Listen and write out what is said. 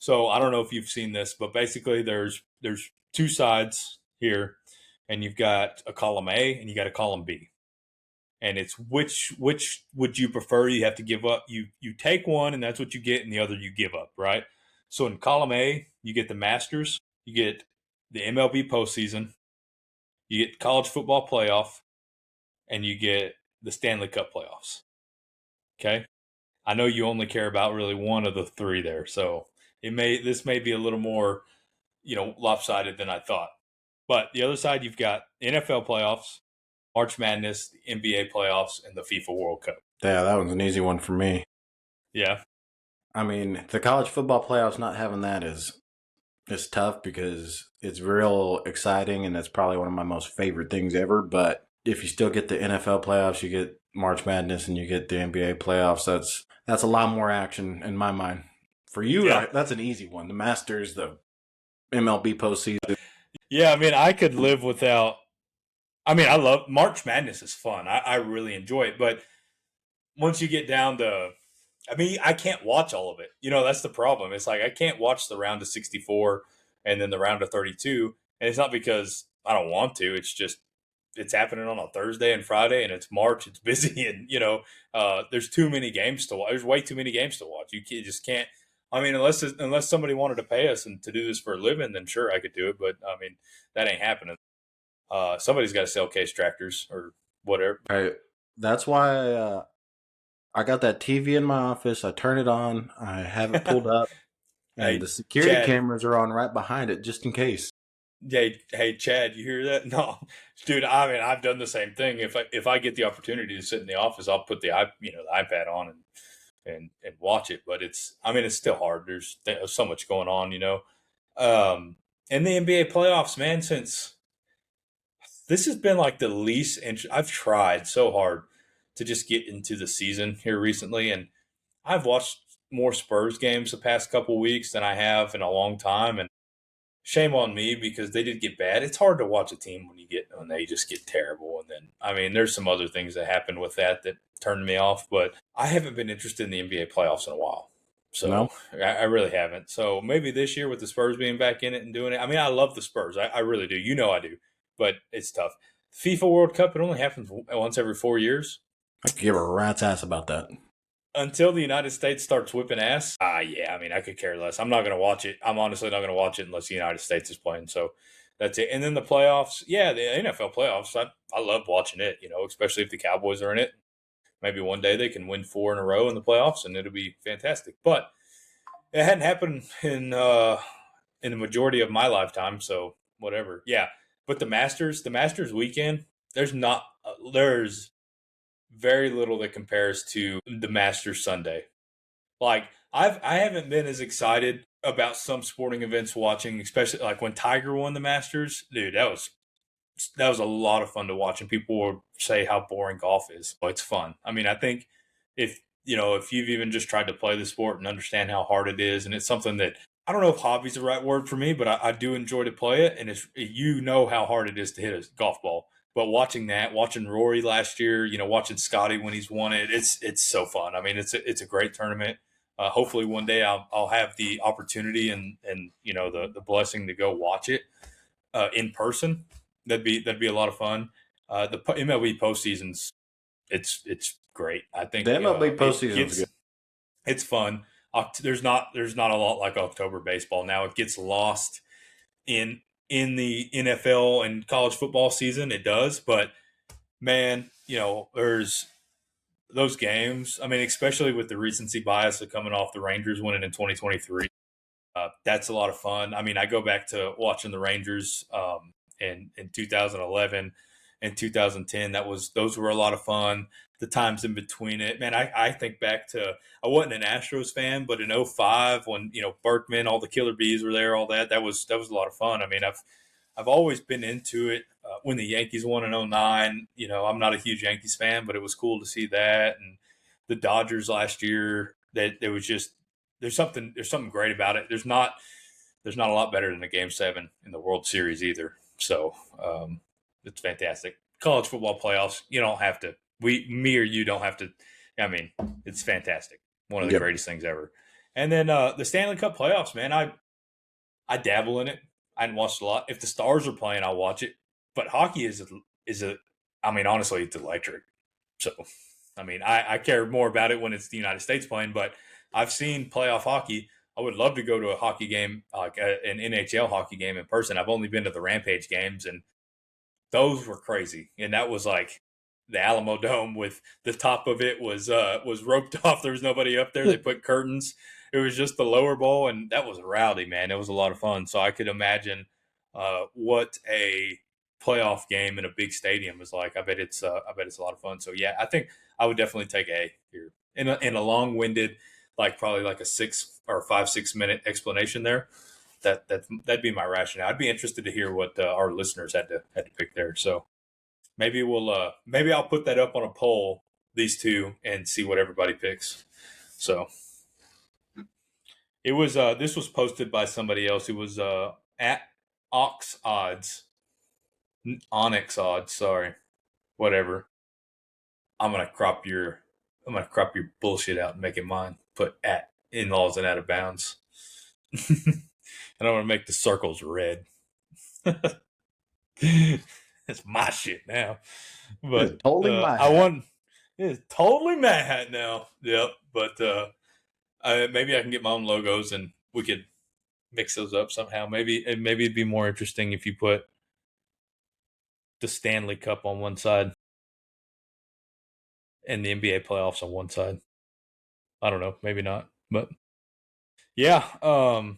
So I don't know if you've seen this, but basically there's two sides here, and you've got a column A and you got a column B. And it's which would you prefer? You have to give up. You take one and that's what you get, and the other you give up, right? So in column A, you get the Masters, you get the MLB postseason, you get college football playoff, and you get the Stanley Cup playoffs. Okay. I know you only care about really one of the three there, so this may be a little more, lopsided than I thought. But the other side, you've got NFL playoffs, March Madness, the NBA playoffs, and the FIFA World Cup. Yeah, that was an easy one for me. Yeah. I mean, the college football playoffs not having that is tough because it's real exciting and that's probably one of my most favorite things ever. But if you still get the NFL playoffs, you get March Madness, and you get the NBA playoffs, that's a lot more action in my mind. For you, Yeah. that's an easy one. The Masters, the MLB postseason. Yeah, I mean, I could live without. I mean, I love March Madness is fun. I really enjoy it, but once you get down to, I mean, I can't watch all of it. That's the problem. It's like I can't watch the round of 64 and then the round of 32, and it's not because I don't want to. It's just it's happening on a Thursday and Friday, and it's March. It's busy, and there's too many games to watch. There's way too many games to watch. Just can't. I mean, unless somebody wanted to pay us and to do this for a living, then sure I could do it. But I mean, that ain't happening. Somebody's got to sell case tractors or whatever. Right. That's why I got that TV in my office. I turn it on. I have it pulled up, and Hey, the security Chad. cameras are on right behind it just in case. Hey, Chad, you hear that? No, dude. I mean, I've done the same thing. If I get the opportunity to sit in the office, I'll put the iPad on and watch it. But it's still hard. There's so much going on, And the NBA playoffs, man. Since this has been like the least, I've tried so hard to just get into the season here recently, and I've watched more Spurs games the past couple weeks than I have in a long time, and shame on me because they did get bad. It's hard to watch a team when they just get terrible. And then, I mean, there's some other things that happened with that turned me off, but I haven't been interested in the NBA playoffs in a while. No, So I really haven't. So maybe this year with the Spurs being back in it and doing it. I mean, I love the Spurs. I really do. I do, but it's tough. FIFA World Cup, it only happens once every 4 years. I could give a rat's ass about that. Until the United States starts whipping ass, yeah, I mean, I could care less. I'm not going to watch it. I'm honestly not going to watch it unless the United States is playing. So that's it. And then the playoffs, yeah, the NFL playoffs, I love watching it, especially if the Cowboys are in it. Maybe one day they can win 4 in a row in the playoffs, and it'll be fantastic. But it hadn't happened in the majority of my lifetime, so whatever. Yeah, but the Masters weekend, there's very little that compares to the Masters Sunday. Like I haven't been as excited about some sporting events watching, especially like when Tiger won the Masters. Dude, that was a lot of fun to watch, and people will say how boring golf is. But it's fun. I mean, I think if you've even just tried to play the sport and understand how hard it is, and it's something that I don't know if hobby's the right word for me, but I do enjoy to play it, and how hard it is to hit a golf ball. But watching Rory last year, watching Scotty when he's won it, it's so fun. I mean, it's a great tournament. Hopefully, one day I'll have the opportunity and the blessing to go watch it in person. That'd be a lot of fun. The MLB postseasons, it's great. I think The MLB postseason is good. it's fun. There's not a lot like October baseball now. It gets lost in the NFL and college football season. It does, but man, there's those games. I mean, especially with the recency bias of coming off the Rangers winning in 2023. That's a lot of fun. I mean, I go back to watching the Rangers in 2011 and 2010. Those were a lot of fun. The times in between it, man, I think back to, I wasn't an Astros fan, but in 05 when Berkman, all the Killer Bees were there, all that was a lot of fun. I mean, I've always been into it. When the Yankees won in 09, I'm not a huge Yankees fan, but it was cool to see that. And the Dodgers last year, that it was just there's something great about it. There's not a lot better than a Game 7 in the World Series either. So it's fantastic. College football playoffs, you don't have to. Me or you don't have to. I mean, it's fantastic. One of the greatest things ever. And then the Stanley Cup playoffs, man, I dabble in it. I haven't watched a lot. If the Stars are playing, I'll watch it. But hockey is a I mean, honestly, it's electric. So, I mean, I care more about it when it's the United States playing, but I've seen playoff hockey. I would love to go to a hockey game, like an NHL hockey game in person. I've only been to the Rampage games, and those were crazy. And that was like the Alamo Dome with the top of it was roped off. There was nobody up there. They put curtains. It was just the lower bowl, and that was rowdy, man. It was a lot of fun. So I could imagine what a playoff game in a big stadium is like. I bet it's a lot of fun. So yeah, I think I would definitely take A here in a long winded, like probably like a 6 or 5 6 minute explanation there. That'd be my rationale. I'd be interested to hear what our listeners had to pick there. So maybe I'll put that up on a poll, these two, and see what everybody picks. So it was this was posted by somebody else. It was at Ox Odds, Onyx Odds. Sorry, whatever. I'm gonna crop your bullshit out and make it mine. Put at in-laws and out of bounds. And I'm gonna make the circles red. It's my shit now. But totally my I hat. won. It's totally my hat now. Yep. But maybe I can get my own logos and we could mix those up somehow. Maybe it'd be more interesting if you put the Stanley Cup on one side and the NBA playoffs on one side. I don't know. Maybe not. But yeah.